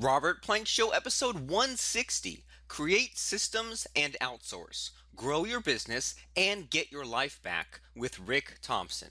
Robert Plank Show, episode 160. Create systems and outsource. Grow your business and get your life back with Ric Thompson.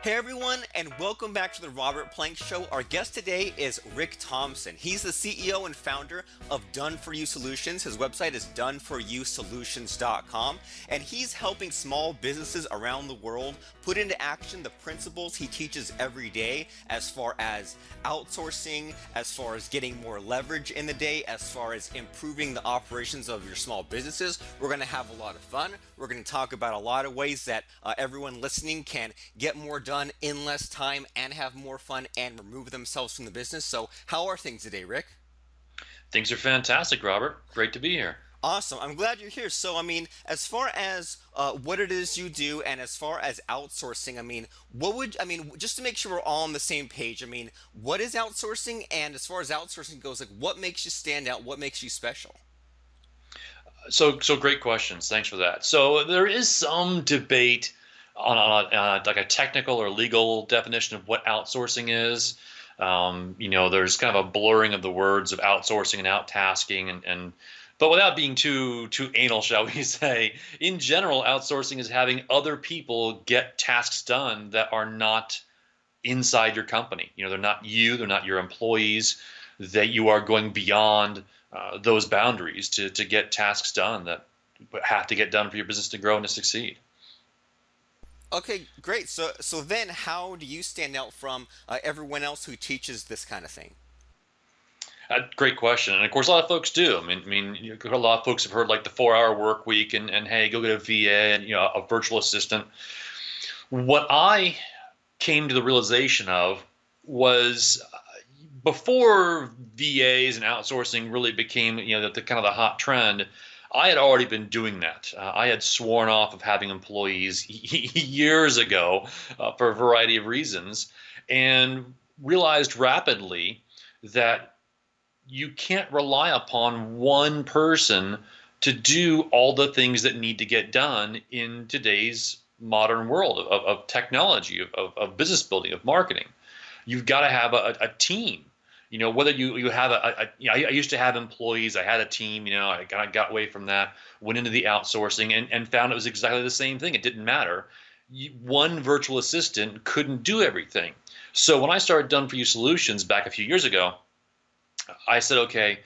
Hey everyone, and welcome back to the Robert Plank Show. Our guest today is Ric Thompson. He's the CEO and founder of Done For You Solutions. His website is doneforyouSolutions.com, and he's helping small businesses around the world put into action the principles he teaches every day as far as outsourcing, as far as getting more leverage in the day, as far as improving the operations of your small businesses. We're going to have a lot of fun. We're going to talk about a lot of ways that everyone listening can get more done in less time and have more fun and remove themselves from the business. So how are things today, Ric? Things are fantastic, Robert. Great to be here. Awesome. I'm glad you're here. So, as far as what it is you do and as far as outsourcing, just to make sure we're all on the same page, what is outsourcing? And as far as outsourcing goes, like, what makes you stand out? What makes you special? So great questions. Thanks for that. So there is some debate on like a technical or legal definition of what outsourcing is. There's kind of a blurring of the words of outsourcing and outtasking, but without being too anal, shall we say, in general, outsourcing is having other people get tasks done that are not inside your company. They're not you, they're not your employees, that you are going beyond those boundaries to get tasks done that have to get done for your business to grow and to succeed. Okay, great. So then how do you stand out from everyone else who teaches this kind of thing? Great question, and of course, a lot of folks do. A lot of folks have heard like the 4-hour work week, and hey, go get a VA and a virtual assistant. What I came to the realization of was before VAs and outsourcing really became the kind of the hot trend. I had already been doing that. I had sworn off of having employees years ago for a variety of reasons, and realized rapidly that you can't rely upon one person to do all the things that need to get done in today's modern world of technology, of business building, of marketing. You've got to have a team. Whether you have I used to have employees, I had a team, I got away from that, went into the outsourcing and found it was exactly the same thing. It didn't matter. One virtual assistant couldn't do everything. So when I started Done For You Solutions back a few years ago, I said, okay,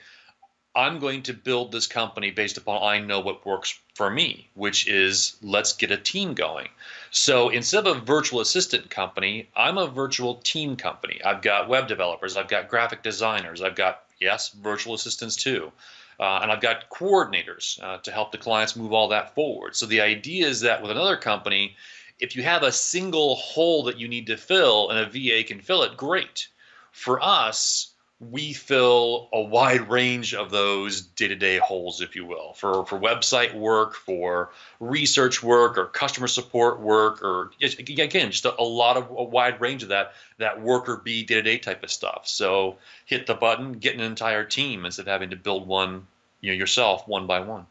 I'm going to build this company based upon I know what works for me, which is let's get a team going. So instead of a virtual assistant company, I'm a virtual team company. I've got web developers, I've got graphic designers, I've got, yes, virtual assistants too. And I've got coordinators to help the clients move all that forward. So the idea is that with another company, if you have a single hole that you need to fill and a VA can fill it, great. For us, we fill a wide range of those day-to-day holes, if you will, for website work, for research work, or customer support work, or again, just a wide range of that worker bee day-to-day type of stuff. So hit the button, get an entire team instead of having to build one, yourself one by one.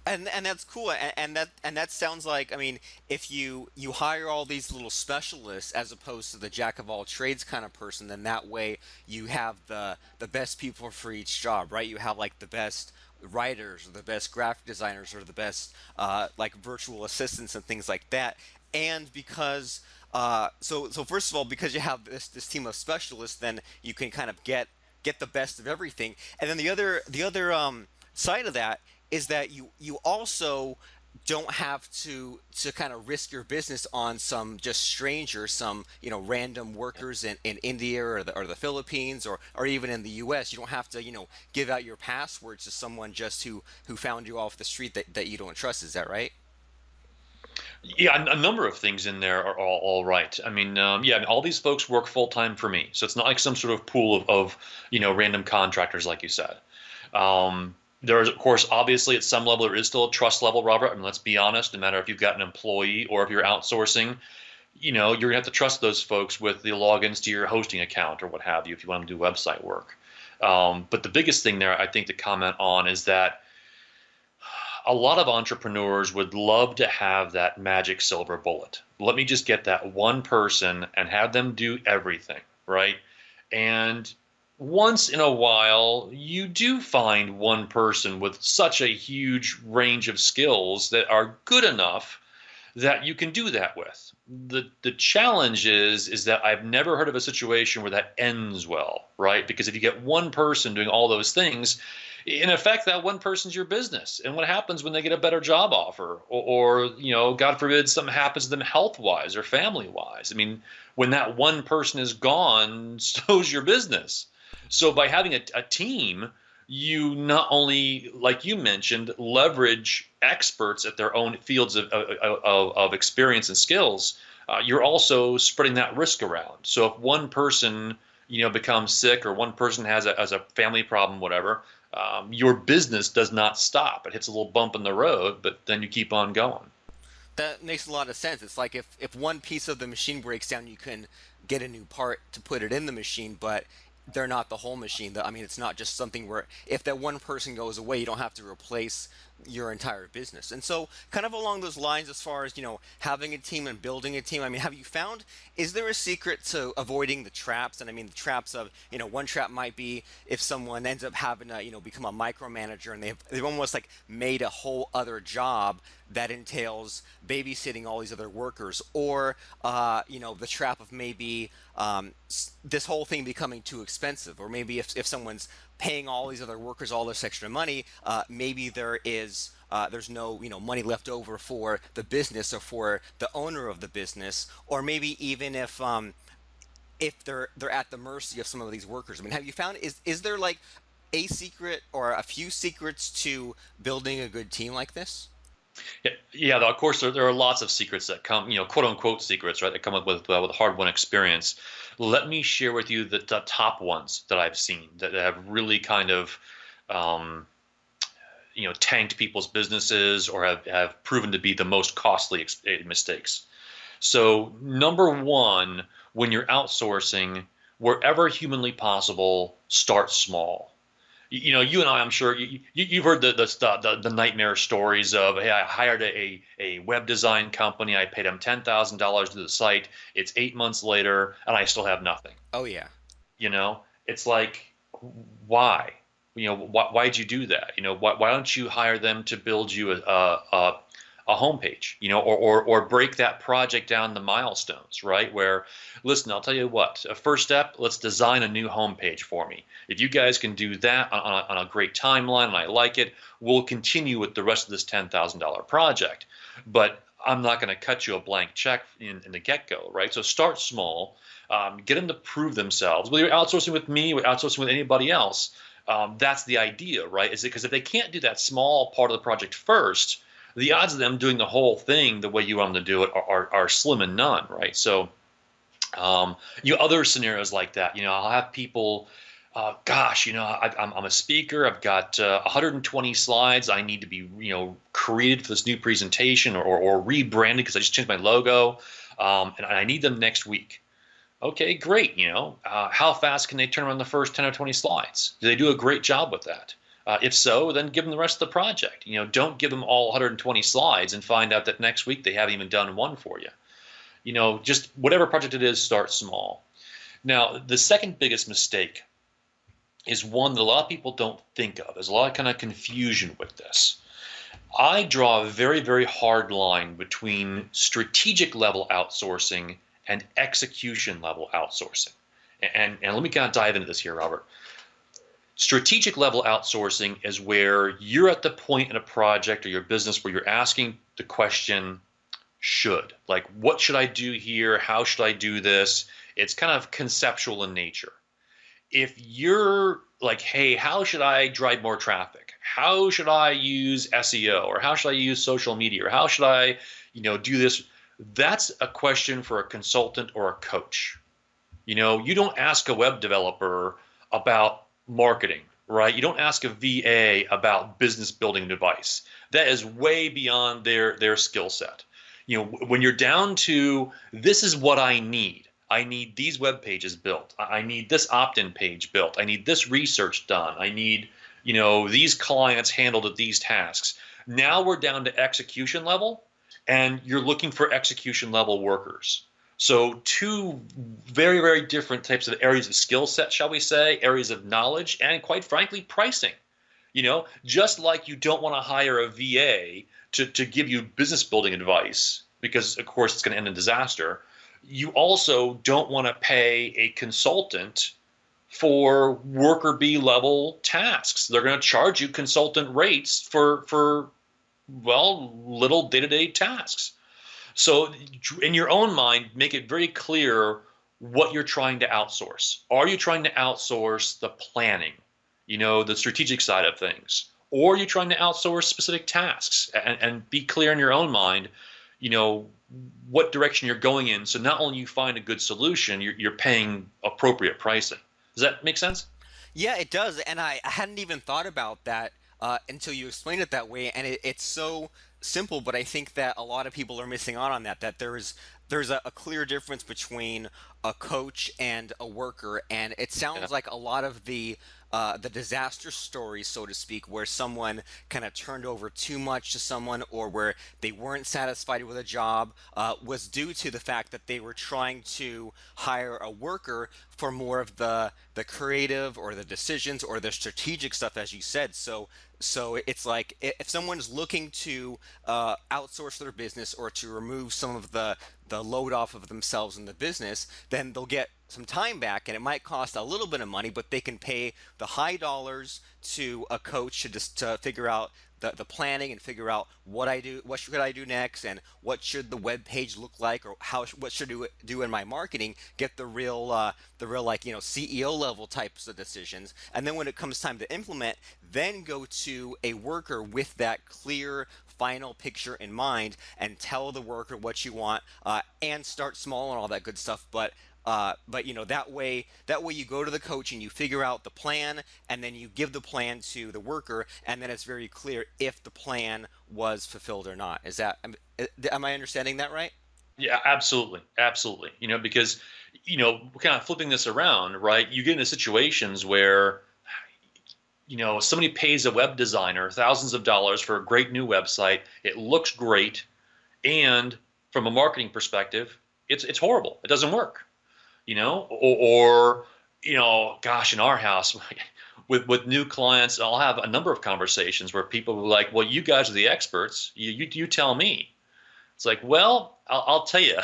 And that's cool, and that sounds like, if you hire all these little specialists as opposed to the jack of all trades kind of person, then that way you have the best people for each job, right? You have like the best writers or the best graphic designers or the best like virtual assistants and things like that. And because so first of all, because you have this team of specialists, then you can kind of get the best of everything. And then the other side of that is that you also don't have to kind of risk your business on some just stranger, some random workers in India or the Philippines or even in the U.S. You don't have to give out your passwords to someone just who found you off the street that you don't trust. Is that right? Yeah, a number of things in there are all right. All these folks work full time for me, so it's not like some sort of pool of random contractors, like you said. There is, of course, obviously at some level there is still a trust level, Robert. Let's be honest. No matter if you've got an employee or if you're outsourcing, you're gonna have to trust those folks with the logins to your hosting account or what have you if you want to do website work. But the biggest thing there, I think, to comment on is that a lot of entrepreneurs would love to have that magic silver bullet. Let me just get that one person and have them do everything, right? And once in a while, you do find one person with such a huge range of skills that are good enough that you can do that with. The challenge is that I've never heard of a situation where that ends well, right? Because if you get one person doing all those things, in effect, that one person's your business. And what happens when they get a better job offer, or God forbid, something happens to them health-wise or family-wise? I mean, when that one person is gone, so's your business. So by having a team, you not only, like you mentioned, leverage experts at their own fields of experience and skills. You're also spreading that risk around. So if one person, becomes sick, or one person has a family problem, whatever, your business does not stop. It hits a little bump in the road, but then you keep on going. That makes a lot of sense. It's like if one piece of the machine breaks down, you can get a new part to put it in the machine, but they're not the whole machine. I mean, it's not just something where if that one person goes away, you don't have to replace your entire business. And so, kind of along those lines, as far as having a team and building a team. I mean, have you found, is there a secret to avoiding the traps? And I mean, the traps of one trap might be if someone ends up having to become a micromanager, and they've almost like made a whole other job that entails babysitting all these other workers, or the trap of maybe this whole thing becoming too expensive, or maybe if someone's paying all these other workers all this extra money, maybe there's no money left over for the business or for the owner of the business, or maybe even if they're at the mercy of some of these workers. I mean, have you found, is there like a secret or a few secrets to building a good team like this? Yeah, yeah. Of course, there are lots of secrets that come, quote unquote secrets, right? That come up with hard-won experience. Let me share with you the top ones that I've seen that have really kind of, um, tanked people's businesses, or have proven to be the most costly mistakes. So, number one, when you're outsourcing, wherever humanly possible, start small. You and I'm sure you've heard the nightmare stories of, hey, I hired a web design company. I paid them $10,000 to the site. It's 8 months later, and I still have nothing. Oh yeah. It's like, why? Why'd you do that? Why don't you hire them to build you a homepage, or break that project down the milestones, right? Where, listen, I'll tell you what, a first step, let's design a new homepage for me. If you guys can do that on a great timeline and I like it, we'll continue with the rest of this $10,000 project. But I'm not going to cut you a blank check in the get-go, right? So start small, get them to prove themselves. Whether you're outsourcing with me or outsourcing with anybody else, that's the idea, right? Is it because if they can't do that small part of the project first, the odds of them doing the whole thing the way you want them to do it are slim and none, right? So, other scenarios like that, I'll have people, I'm a speaker. I've got 120 slides. I need to be, created for this new presentation, or rebranded because I just changed my logo, and I need them next week. Okay, great. How fast can they turn around the first 10 or 20 slides? Do they do a great job with that? If so, then give them the rest of the project. Don't give them all 120 slides and find out that next week they haven't even done one for you. Just whatever project it is, start small. Now, the second biggest mistake is one that a lot of people don't think of. There's a lot of kind of confusion with this. I draw a very, very hard line between strategic level outsourcing and execution level outsourcing. And let me kind of dive into this here, Robert. Strategic level outsourcing is where you're at the point in a project or your business where you're asking the question, should. Like, what should I do here? How should I do this? It's kind of conceptual in nature. If you're like, hey, how should I drive more traffic? How should I use SEO? Or how should I use social media? Or how should I, do this? That's a question for a consultant or a coach. You don't ask a web developer about marketing, right? You don't ask a VA about business building advice. That is way beyond their skill set. When you're down to, this is what I need. I need these web pages built. I need this opt-in page built. I need this research done. I need, these clients handled at these tasks. Now we're down to execution level, and you're looking for execution level workers. So two very, very different types of areas of skill set, shall we say, areas of knowledge, and quite frankly, pricing. Just like you don't want to hire a VA to give you business building advice, because of course it's going to end in disaster, you also don't want to pay a consultant for worker bee level tasks. They're going to charge you consultant rates for well, little day-to-day tasks. So in your own mind, make it very clear what you're trying to outsource. Are you trying to outsource the planning, the strategic side of things? Or are you trying to outsource specific tasks, and be clear in your own mind, what direction you're going in. So not only you find a good solution, you're paying appropriate pricing. Does that make sense? Yeah, it does, and I hadn't even thought about that until you explained it that way, and it's so simple. But I think that a lot of people are missing out on that. That there's a clear difference between a coach and a worker, and it Yeah. sounds like a lot of the disaster stories, so to speak, where someone kind of turned over too much to someone, or where they weren't satisfied with a job, was due to the fact that they were trying to hire a worker for more of the creative or the decisions or the strategic stuff, as you said. So it's like if someone's looking to outsource their business or to remove some of the load off of themselves in the business, then they'll get some time back, and it might cost a little bit of money, but they can pay the high dollars to a coach to just to figure out the planning and figure out what should I do next, and what should the web page look like, or what should I do in my marketing. Get the real like CEO level types of decisions, and then when it comes time to implement, then go to a worker with that clear final picture in mind and tell the worker what you want, and start small and all that good stuff. But that way you go to the coach and you figure out the plan, and then you give the plan to the worker, and then it's very clear if the plan was fulfilled or not. Am I understanding that right? Yeah, absolutely. Absolutely. Because, kind of flipping this around, right? You get into situations where, somebody pays a web designer thousands of dollars for a great new website. It looks great. And from a marketing perspective, it's horrible. It doesn't work, gosh, in our house, with new clients, I'll have a number of conversations where people are like, well, you guys are the experts. You tell me. It's like, well, I'll tell you,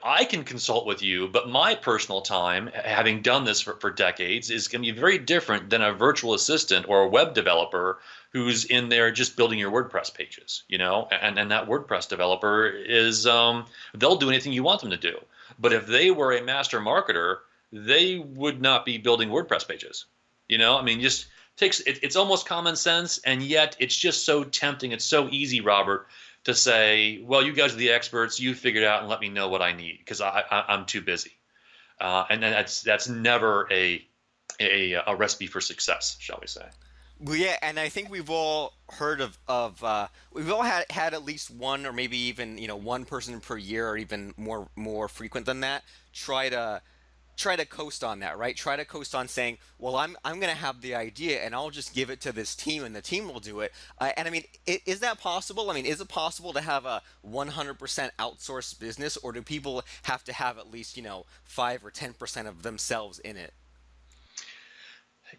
I can consult with you, but my personal time, having done this for decades, is going to be very different than a virtual assistant or a web developer who's in there just building your WordPress pages, and that WordPress developer is, they'll do anything you want them to do. But if they were a master marketer, they would not be building WordPress pages. I mean, just it's almost common sense, and yet it's just so tempting. It's so easy, Robert, to say, well, you guys are the experts. You figure it out and let me know what I need, because I'm too busy. And then that's never a recipe for success, shall we say. Well, yeah, and I think we've all heard of we've all had at least one, or maybe even one person per year, or even more frequent than that, try to coast on that, right? Try to coast on saying, well, I'm going to have the idea and I'll just give it to this team and the team will do it. And I mean, is that possible? I mean, is it possible to have a 100% outsourced business, or do people have to have at least 5 or 10% of themselves in it?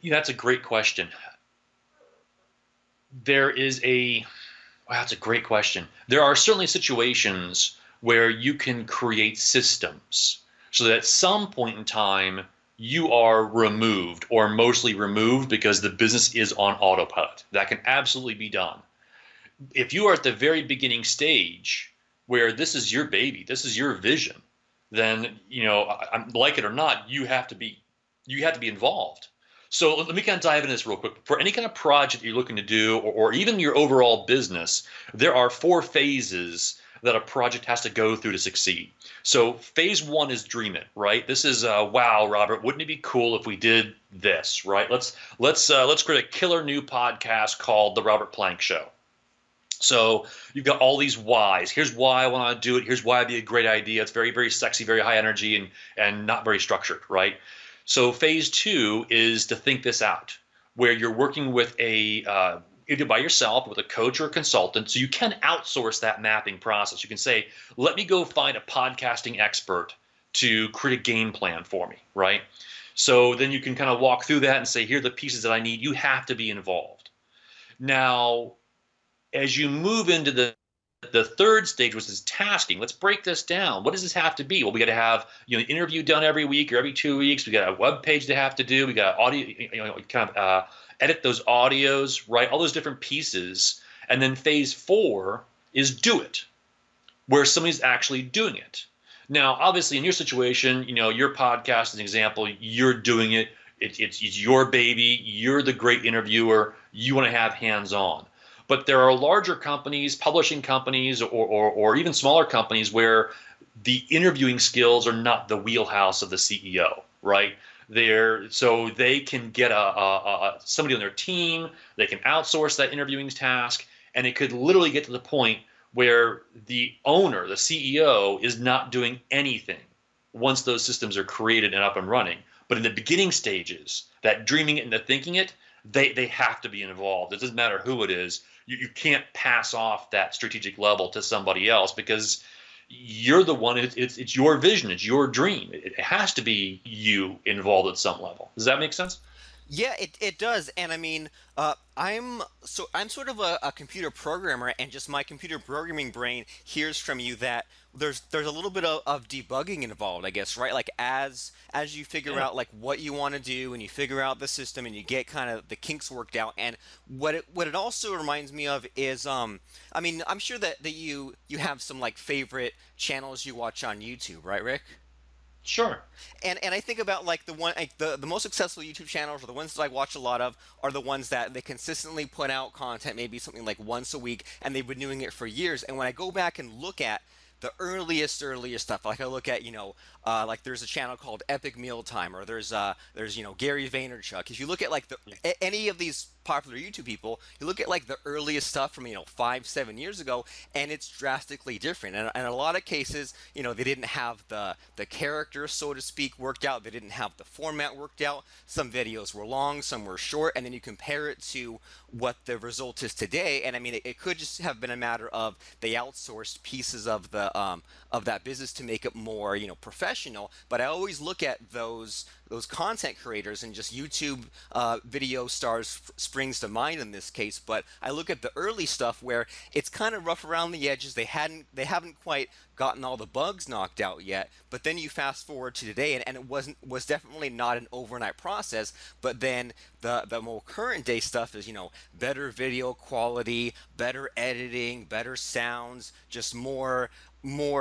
That's a great question. There is a Wow, that's a great question. There are certainly situations where you can create systems so that at some point in time you are removed, or mostly removed, because the business is on autopilot. That can absolutely be done. If you are at the very beginning stage where this is your baby, this is your vision, then like it or not, you have to be involved. So let me kind of dive into this real quick. For any kind of project you're looking to do, or even your overall business, there are 4 phases that a project has to go through to succeed. So phase 1 is dream it, right? This is wow, Robert, wouldn't it be cool if we did this, right? Let's create a killer new podcast called The Robert Plank Show. So you've got all these whys. Here's why I want to do it. Here's why it'd be a great idea. It's very, very sexy, very high energy, and not very structured, right? So phase 2 is to think this out, where you're working with a either by yourself with a coach or a consultant. So you can outsource that mapping process. You can say, let me go find a podcasting expert to create a game plan for me, right? So then you can kind of walk through that and say, here are the pieces that I need. You have to be involved. Now, as you move into the third stage, which is tasking, let's break this down. What does this have to be? Well, we got to have an interview done every week or every 2 weeks. We got a web page to have to do. We got audio, kind of edit those audios, right? All those different pieces. And then phase 4 is do it, where somebody's actually doing it. Now, obviously, in your situation, your podcast is an example. You're doing it. It's your baby. You're the great interviewer. You want to have hands-on. But there are larger companies, publishing companies, or even smaller companies where the interviewing skills are not the wheelhouse of the CEO, right? So they can get somebody on their team. They can outsource that interviewing task, and it could literally get to the point where the owner, the CEO, is not doing anything once those systems are created and up and running. But in the beginning stages, that dreaming it and the thinking it, they have to be involved. It doesn't matter who it is. You can't pass off that strategic level to somebody else because you're the one. It's your vision. It's your dream. It has to be you involved at some level. Does that make sense? Yeah, it does, and I mean, I'm sort of a computer programmer, and just my computer programming brain hears from you that there's a little bit of debugging involved, I guess, right? Like as you figure Yeah. out like what you want to do, and you figure out the system, and you get kind of the kinks worked out, and what it also reminds me of is I mean, I'm sure that you have some like favorite channels you watch on YouTube, right, Rick? Sure. And I think about like the most successful YouTube channels, or the ones that I watch a lot of, are the ones that they consistently put out content, maybe something like once a week, and they've been doing it for years. And when I go back and look at the earliest stuff, like I look at, like there's a channel called Epic Mealtime, or there's Gary Vaynerchuk. If you look at like any of these popular YouTube people, you look at like the earliest stuff from 5-7 years ago, and it's drastically different. And in a lot of cases, they didn't have the character, so to speak, worked out. They didn't have the format worked out. Some videos were long, some were short, and then you compare it to what the result is today. And I mean, it could just have been a matter of they outsourced pieces of the of that business to make it more professional. But I always look at those content creators, and just YouTube video stars springs to mind in this case. But I look at the early stuff where it's kind of rough around the edges. They haven't quite gotten all the bugs knocked out yet. But then you fast forward to today, and it was definitely not an overnight process. But then the more current day stuff is better video quality, better editing, better sounds, just more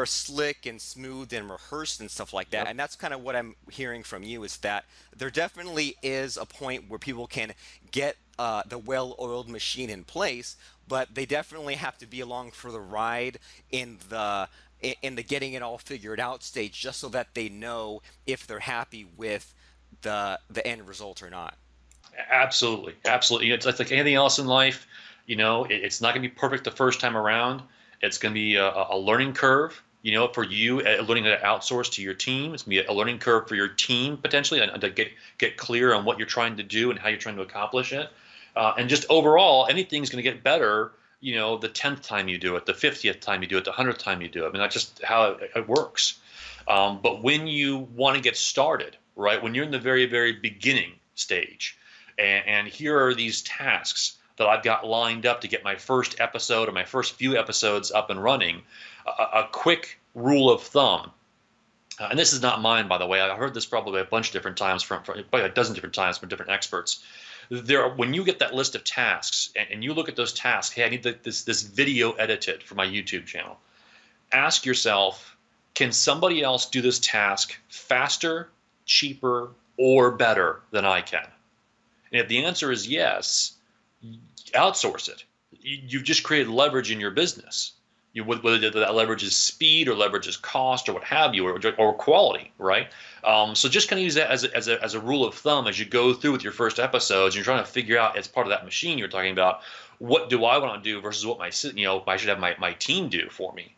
slick and smooth and rehearsed and stuff like that. Yep. And that's kind of what I'm hearing from you, is that there definitely is a point where people can get the well-oiled machine in place, but they definitely have to be along for the ride in the getting it all figured out stage, just so that they know if they're happy with the end result or not. Absolutely. Absolutely. It's like anything else in life. It's not going to be perfect the first time around. It's going to be a learning curve, for you, learning how to outsource to your team. It's going to be a learning curve for your team potentially, and to get clear on what you're trying to do and how you're trying to accomplish it. And just overall, anything's going to get better, the 10th time you do it, the 50th time you do it, the 100th time you do it. I mean, that's just how it works. But when you want to get started, right, when you're in the very, very beginning stage, and here are these tasks that I've got lined up to get my first episode or my first few episodes up and running, a quick rule of thumb, and this is not mine, by the way. I heard this probably a bunch of different times from probably a dozen different times from different experts. When you get that list of tasks and you look at those tasks, hey, I need this video edited for my YouTube channel. Ask yourself, can somebody else do this task faster, cheaper, or better than I can? And if the answer is yes, outsource it. You've just created leverage in your business. Whether that leverage is speed or leverage is cost or what have you, or quality, right? So just kind of use that as a rule of thumb as you go through with your first episodes. You're trying to figure out, as part of that machine you're talking about, what do I want to do versus what I should have my team do for me.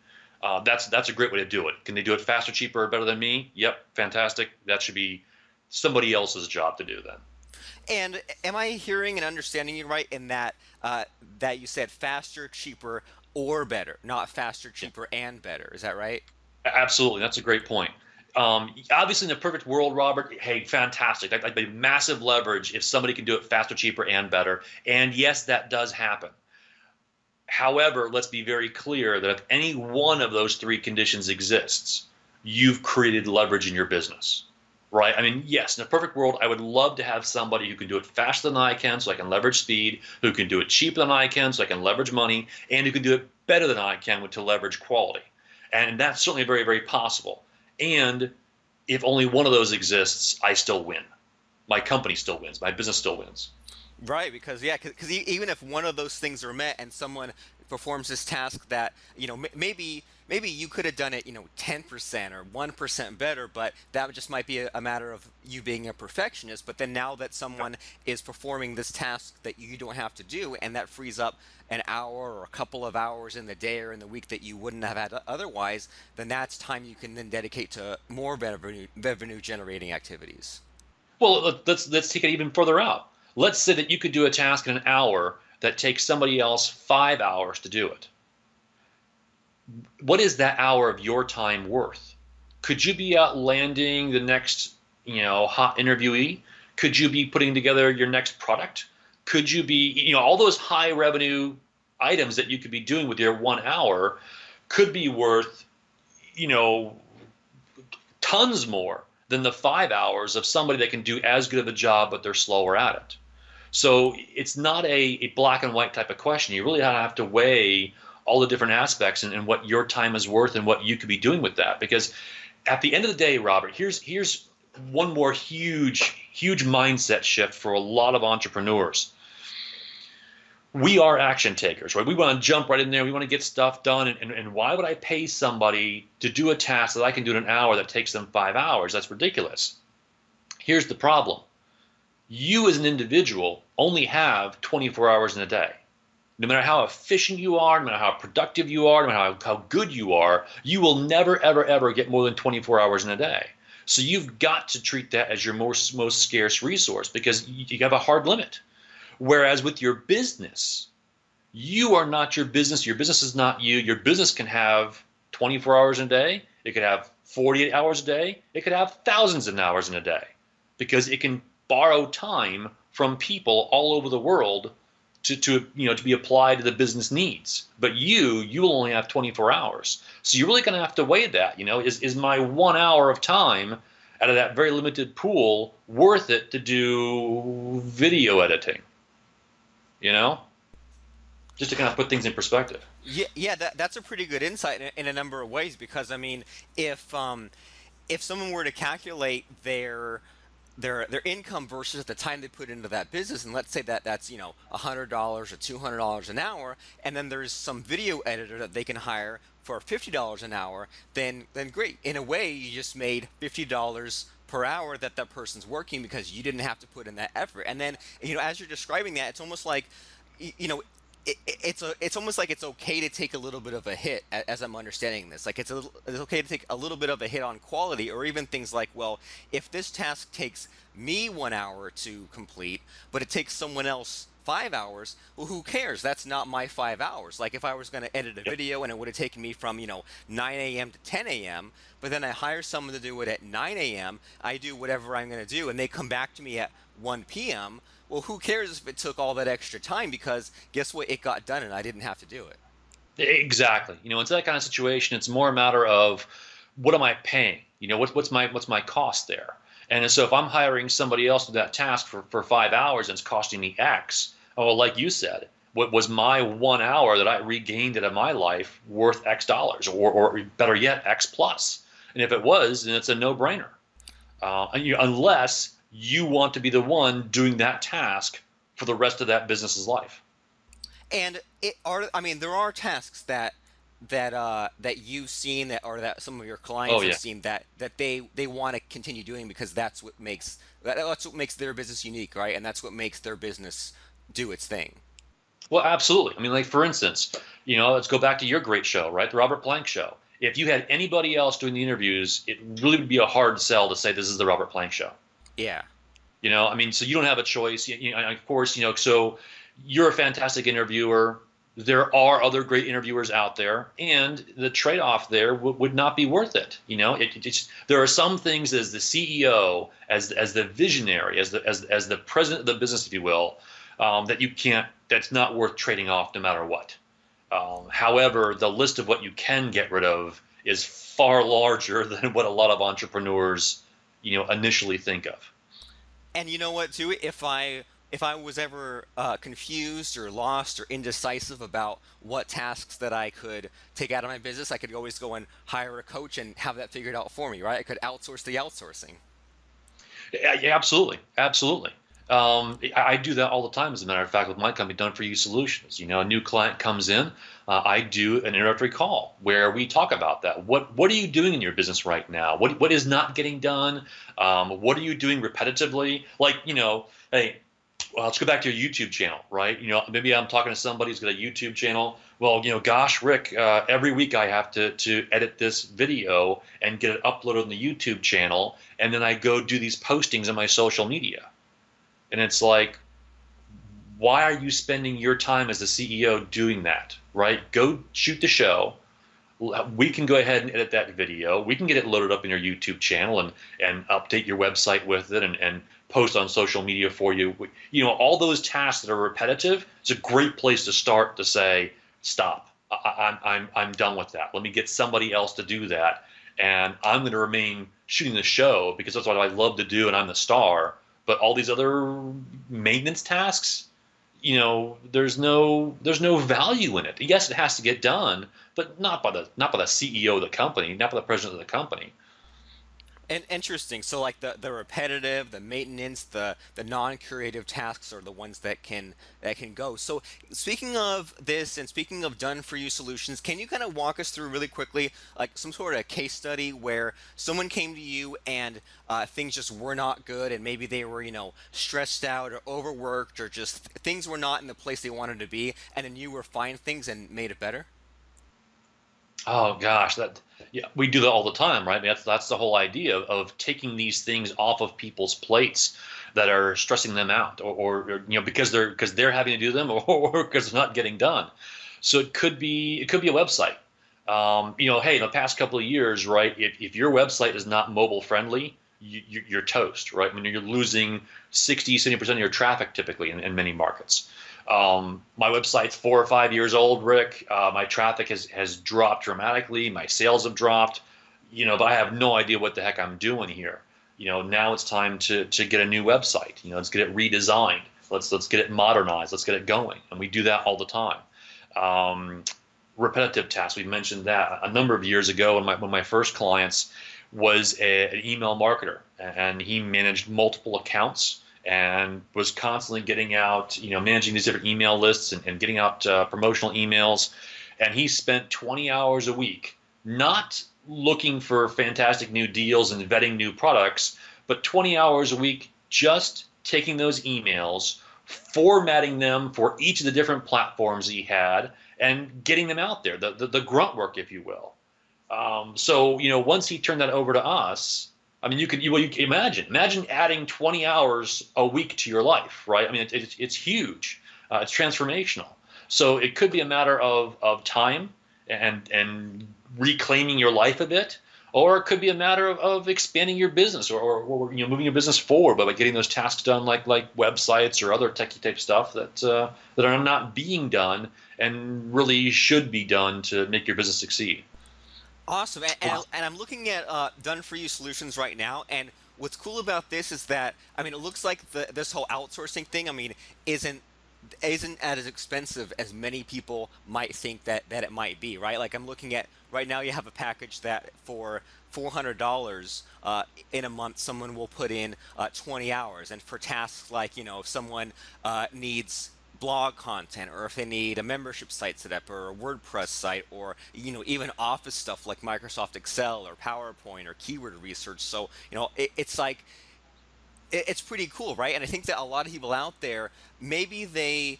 That's a great way to do it. Can they do it faster, cheaper, or better than me? Yep, fantastic. That should be somebody else's job to do then. And am I hearing and understanding you right in that that you said faster, cheaper, or better, not faster, Yeah, cheaper, and better? Is that right? absolutely. That's a great point. Obviously, in the perfect world, Robert, hey, fantastic. That'd be massive leverage if somebody can do it faster, cheaper, and better. And yes, that does happen. However, let's be very clear that if any one of those three conditions exists, you've created leverage in your business, right? I mean, yes, in a perfect world, I would love to have somebody who can do it faster than I can so I can leverage speed, who can do it cheaper than I can so I can leverage money, and who can do it better than I can to leverage quality. And that's certainly very, very possible. And if only one of those exists, I still win. My company still wins. My business still wins. Right, because yeah, because even if one of those things are met and someone performs this task that maybe you could have done it 10% or 1% better, but that just might be a matter of you being a perfectionist. But then now that someone is performing this task that you don't have to do, and that frees up an hour or a couple of hours in the day or in the week that you wouldn't have had otherwise, then that's time you can then dedicate to more revenue generating activities. Well, let's take it even further out. Let's say that you could do a task in an hour that takes somebody else 5 hours to do it. What is that hour of your time worth? Could you be out landing the next, hot interviewee? Could you be putting together your next product? Could you be, all those high revenue items that you could be doing with your 1 hour could be worth, you know, tons more than the 5 hours of somebody that can do as good of a job, but they're slower at it. So it's not a black and white type of question. You really have to weigh all the different aspects and what your time is worth and what you could be doing with that. Because at the end of the day, Robert, here's one more huge mindset shift for a lot of entrepreneurs. We are action takers, right? We want to jump right in there. We want to get stuff done. And why would I pay somebody to do a task that I can do in an hour that takes them 5 hours? That's ridiculous. Here's the problem. You as an individual only have 24 hours in a day. No matter how efficient you are, no matter how productive you are, no matter how good you are, you will never, ever, ever get more than 24 hours in a day. So you've got to treat that as your most scarce resource because you have a hard limit. Whereas with your business, you are not your business. Your business is not you. Your business can have 24 hours in a day. It could have 48 hours a day. It could have thousands of hours in a day because it can borrow time from people all over the world to be applied to the business needs. But you'll only have 24 hours. So you're really going to have to weigh that. Is my 1 hour of time out of that very limited pool worth it to do video editing? Just to kind of put things in perspective. Yeah, yeah, that's a pretty good insight in a number of ways because I mean, if someone were to calculate their income versus the time they put into that business, and let's say that's $100 or $200 an hour, and then there's some video editor that they can hire for $50 an hour, then great. In a way, you just made $50 per hour that person's working because you didn't have to put in that effort. And then as you're describing that, it's almost like you know it's almost like it's okay to take a little bit of a hit as I'm understanding this. Like it's okay to take a little bit of a hit on quality, or even things like, well, if this task takes me 1 hour to complete, but it takes someone else 5 hours, well, who cares? That's not my 5 hours. Like if I was going to edit a Yep. video and it would have taken me from 9 a.m. to 10 a.m., but then I hire someone to do it at 9 a.m., I do whatever I'm going to do, and they come back to me at 1 p.m. Well, who cares if it took all that extra time, because guess what? It got done and I didn't have to do it. Exactly. It's that kind of situation. It's more a matter of what am I paying? What's my cost there? And so if I'm hiring somebody else to do that task for 5 hours and it's costing me X, oh, like you said, what was my 1 hour that I regained out of my life worth X dollars, or better yet, X plus? And if it was, then it's a no-brainer. Unless you want to be the one doing that task for the rest of that business's life. And I mean, there are tasks that you've seen, or that some of your Oh clients have yeah. seen, that they want to continue doing because that's what makes their business unique, right? And that's what makes their business do its thing. Well, absolutely. I mean, like for instance, let's go back to your great show, right? The Robert Plank Show. If you had anybody else doing the interviews, it really would be a hard sell to say this is the Robert Plank Show. Yeah. I mean, so you don't have a choice. Of course, so you're a fantastic interviewer. There are other great interviewers out there, and the trade-off there would not be worth it. There are some things as the CEO, as the visionary, as the president of the business, if you will, that you can't. That's not worth trading off, no matter what. However, the list of what you can get rid of is far larger than what a lot of entrepreneurs, initially think of. And you know what, too? If I was ever confused or lost or indecisive about what tasks that I could take out of my business, I could always go and hire a coach and have that figured out for me, right? I could outsource the outsourcing. Yeah, yeah, absolutely, absolutely. I do that all the time. As a matter of fact, with my company, Done For You Solutions, a new client comes in, I do an introductory call where we talk about that. What are you doing in your business right now? What is not getting done? What are you doing repetitively? Like, hey, well, let's go back to your YouTube channel, right? Maybe I'm talking to somebody who's got a YouTube channel. Well, gosh, Rick, every week I have to edit this video and get it uploaded on the YouTube channel, and then I go do these postings on my social media. And it's like, why are you spending your time as the CEO doing that, right? Go shoot the show. We can go ahead and edit that video. We can get it loaded up in your YouTube channel and update your website with it and post on social media for you. All those tasks that are repetitive, it's a great place to start to say, stop. I'm done with that. Let me get somebody else to do that. And I'm going to remain shooting the show because that's what I love to do and I'm the star. But all these other maintenance tasks, there's no value in it. Yes, it has to get done, but not by the CEO of the company, not by the president of the company. And interesting. So like the repetitive, the maintenance, the non-creative tasks are the ones that can go. So speaking of this and speaking of done for you solutions, can you kind of walk us through really quickly like some sort of case study where someone came to you and things just were not good and maybe they were, stressed out or overworked or just things were not in the place they wanted to be and then you refined things and made it better? Oh gosh, yeah, we do that all the time, right? I mean, that's the whole idea of taking these things off of people's plates that are stressing them out, or because they're having to do them, or because they're not getting done. So it could be a website. Hey, in the past couple of years, right? If your website is not mobile friendly, you're toast, right? I mean, you're losing 60-70% of your traffic typically in many markets. My website's 4 or 5 years old, Rick. My traffic has dropped dramatically. My sales have dropped, but I have no idea what the heck I'm doing here. Now it's time to get a new website. Let's get it redesigned. Let's get it modernized. Let's get it going. And we do that all the time. Repetitive tasks. We mentioned that a number of years ago when my first clients was an email marketer, and he managed multiple accounts and was constantly getting out, managing these different email lists and getting out promotional emails. And he spent 20 hours a week, not looking for fantastic new deals and vetting new products, but 20 hours a week just taking those emails, formatting them for each of the different platforms he had, and getting them out there, the grunt work, if you will. So once he turned that over to us, I mean, you can imagine adding 20 hours a week to your life, right? I mean, it's huge. It's transformational. So it could be a matter of time and reclaiming your life a bit, or it could be a matter of expanding your business or moving your business forward by getting those tasks done, like websites or other techie type stuff that are not being done and really should be done to make your business succeed. Awesome. And I'm looking at Done For You Solutions right now. And what's cool about this is that, I mean, it looks like this whole outsourcing thing, I mean, isn't as expensive as many people might think that it might be, right? Like I'm looking at right now, you have a package that for $400 in a month, someone will put in 20 hours. And for tasks like, if someone needs blog content or if they need a membership site set up or a WordPress site or even office stuff like Microsoft Excel or PowerPoint or keyword research. So it's like it's pretty cool, right? And I think that a lot of people out there, maybe they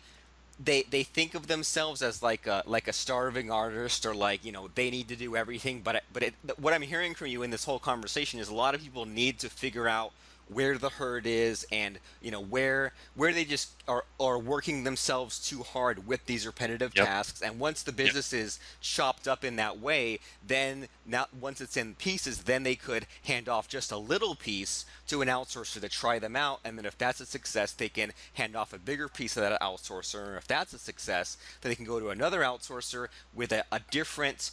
think of themselves as like a starving artist or like they need to do everything. But what I'm hearing from you in this whole conversation is a lot of people need to figure out where the hurt is, and where they just are working themselves too hard with these repetitive Yep. tasks. And once the Yep. business is chopped up in that way, then now once it's in pieces, then they could hand off just a little piece to an outsourcer to try them out, and then if that's a success, they can hand off a bigger piece of that outsourcer. And if that's a success, then they can go to another outsourcer with a different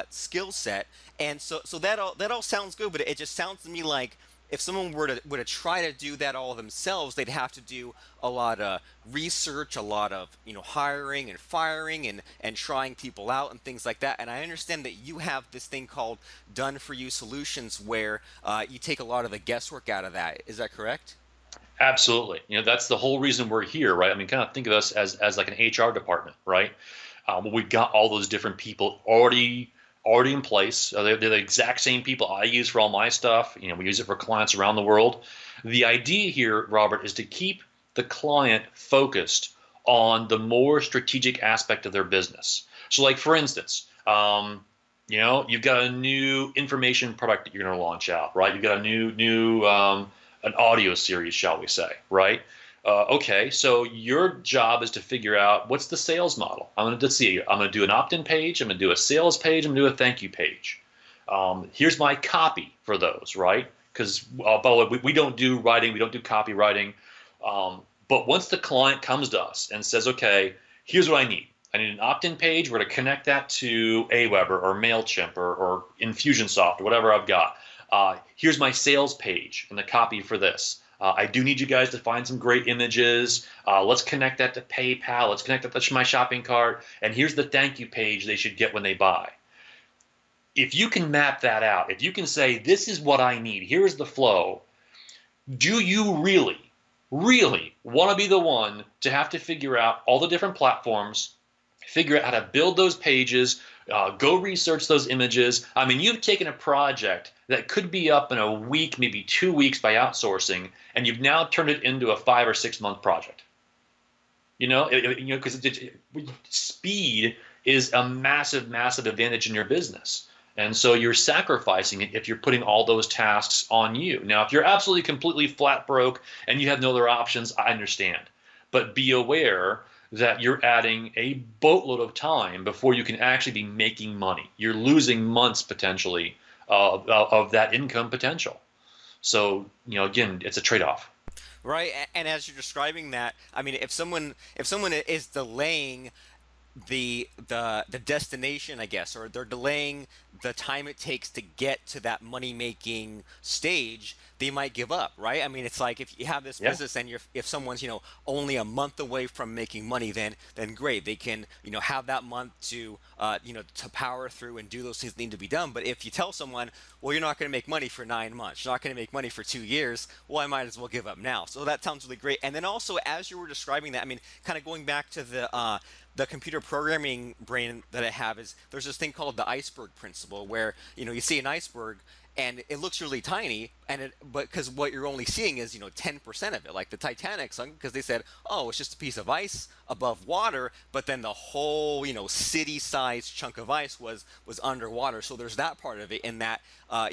skill set. And so that all sounds good, but it just sounds to me like if someone were to try to do that all themselves, they'd have to do a lot of research, a lot of hiring and firing and trying people out and things like that. And I understand that you have this thing called Done for You Solutions, where you take a lot of the guesswork out of that. Is that correct? Absolutely. That's the whole reason we're here, right? I mean, kind of think of us as like an HR department, right? We've got all those different people already in place. They're the exact same people I use for all my stuff. We use it for clients around the world. The idea here, Robert, is to keep the client focused on the more strategic aspect of their business. So, like for instance, you've got a new information product that you're going to launch out, right? You've got a new an audio series, shall we say, right? Okay, so your job is to figure out what's the sales model. I'm going to do an opt-in page. I'm going to do a sales page. I'm going to do a thank you page. Here's my copy for those, right? Because by the way, we don't do writing. We don't do copywriting. But once the client comes to us and says, okay, here's what I need. I need an opt-in page. We're going to connect that to Aweber or MailChimp or Infusionsoft or whatever I've got. Here's my sales page and the copy for this. I do need you guys to find some great images. Let's connect that to PayPal. Let's connect that to my shopping cart. And here's the thank you page they should get when they buy. If you can map that out, if you can say, this is what I need, here's the flow, do you really, really want to be the one to have to figure out all the different platforms, figure out how to build those pages, go research those images? I mean, you've taken a project that could be up in a week, maybe 2 weeks by outsourcing, and you've now turned it into a 5 or 6 month project. Because speed is a massive, massive advantage in your business. And so you're sacrificing it if you're putting all those tasks on you. Now, if you're absolutely completely flat broke and you have no other options, I understand. But be aware that you're adding a boatload of time before you can actually be making money. You're losing months potentially of that income potential. So, again, it's a trade-off. Right. And as you're describing that, I mean, if someone is delaying the destination, I guess, or they're delaying the time it takes to get to that money making stage, they might give up, right? I mean, it's like if you have this Yeah. business and if someone's only a month away from making money, then great, they can have that month to to power through and do those things that need to be done. But if you tell someone, well, you're not going to make money for 9 months, you're not going to make money for 2 years, well, I might as well give up now. So that sounds really great. And then also, as you were describing that, I mean, kind of going back to the computer programming brain that I have, is there's this thing called the iceberg principle, where you see an iceberg and it looks really tiny, but because what you're only seeing is 10% of it, like the Titanic sunk because they said, oh, it's just a piece of ice above water, but then the whole city-sized chunk of ice was underwater. So there's that part of it, in that a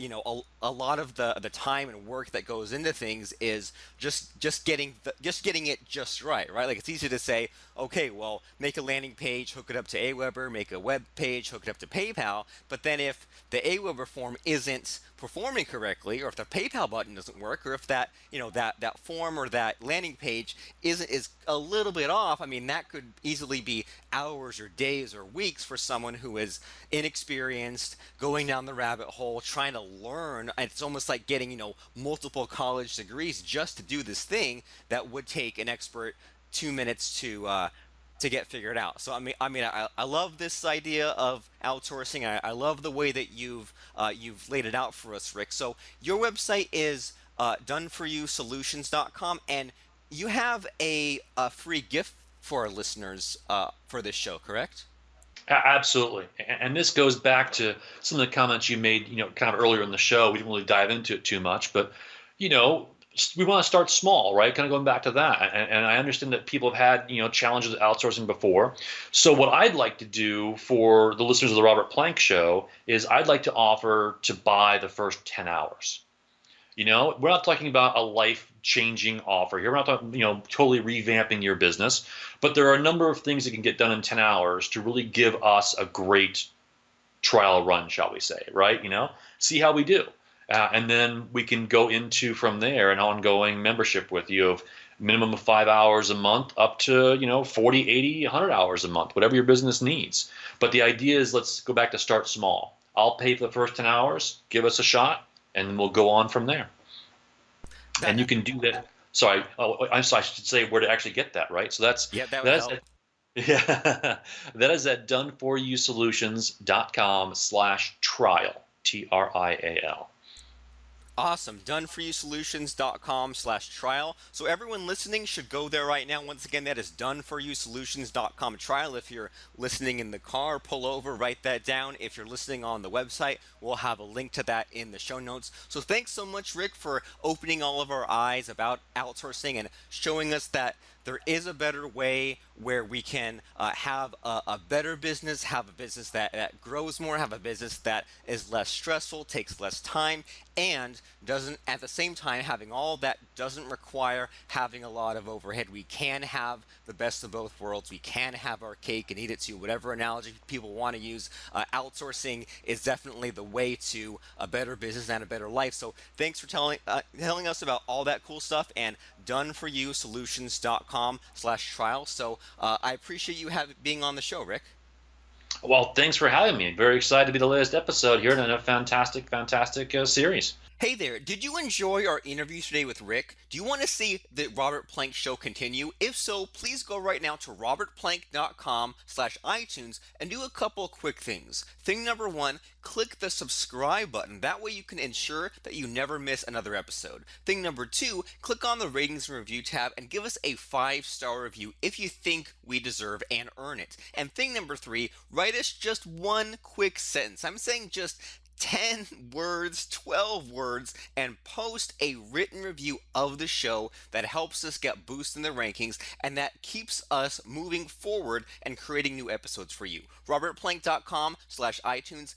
lot of the time and work that goes into things is just getting it just right. Like, it's easy to say, okay, well, make a landing page, hook it up to Aweber, make a web page, hook it up to PayPal. But then if the Aweber form isn't performing correctly, or if the PayPal button doesn't work, or if that that form or that landing page is a little bit off, I mean, that could easily be hours or days or weeks for someone who is inexperienced, going down the rabbit hole, trying to learn. It's almost like getting multiple college degrees just to do this thing that would take an expert 2 minutes to get figured out. So I love this idea of outsourcing. I love the way that you've laid it out for us, Rick. So your website is doneforyousolutions.com, and you have a free gift for our listeners for this show, correct? Absolutely. And this goes back to some of the comments you made, kind of earlier in the show. We didn't really dive into it too much, but, we want to start small, right? Kind of going back to that. And I understand that people have had, challenges with outsourcing before. So what I'd like to do for the listeners of the Robert Plank Show is I'd like to offer to buy the first 10 hours. We're not talking about a life-changing offer here. We're not talking, totally revamping your business, but there are a number of things that can get done in 10 hours to really give us a great trial run, shall we say, right? See how we do. And then we can go into from there an ongoing membership with you of minimum of 5 hours a month up to, 40, 80, 100 hours a month, whatever your business needs. But the idea is let's go back to start small. I'll pay for the first 10 hours, give us a shot, and then we'll go on from there. And you That can do that. Sorry, I should say where to actually get that, right? So Yeah, that would that's help. yeah, that is at doneforyouSolutions.com/trial, TRIAL. Awesome. Doneforyousolutions.com/trial. So everyone listening should go there right now. Once again, that is doneforyousolutions.com/trial. If you're listening in the car, pull over, write that down. If you're listening on the website, we'll have a link to that in the show notes. So thanks so much, Rick, for opening all of our eyes about outsourcing and showing us that there is a better way where we can have a better business, have a business that grows more, have a business that is less stressful, takes less time, and doesn't, at the same time, having all that doesn't require having a lot of overhead. We can have the best of both worlds. We can have our cake and eat it too, whatever analogy people want to use. Outsourcing is definitely the way to a better business and a better life. So thanks for telling us about all that cool stuff, and doneforyousolutions.com/trial. So I appreciate you being on the show, Rick. Well, thanks for having me. Very excited to be the latest episode here in a fantastic, fantastic series. Hey there, did you enjoy our interview today with Rick? Do you want to see the Robert Plank Show continue? If so, please go right now to robertplank.com/iTunes and do a couple quick things. Thing number one, click the subscribe button. That way you can ensure that you never miss another episode. Thing number two, click on the ratings and review tab and give us a 5-star review if you think we deserve and earn it. And thing number three, write us just one quick sentence. I'm saying just 10 words, 12 words, and post a written review of the show that helps us get boosted in the rankings and that keeps us moving forward and creating new episodes for you. robertplank.com/iTunes.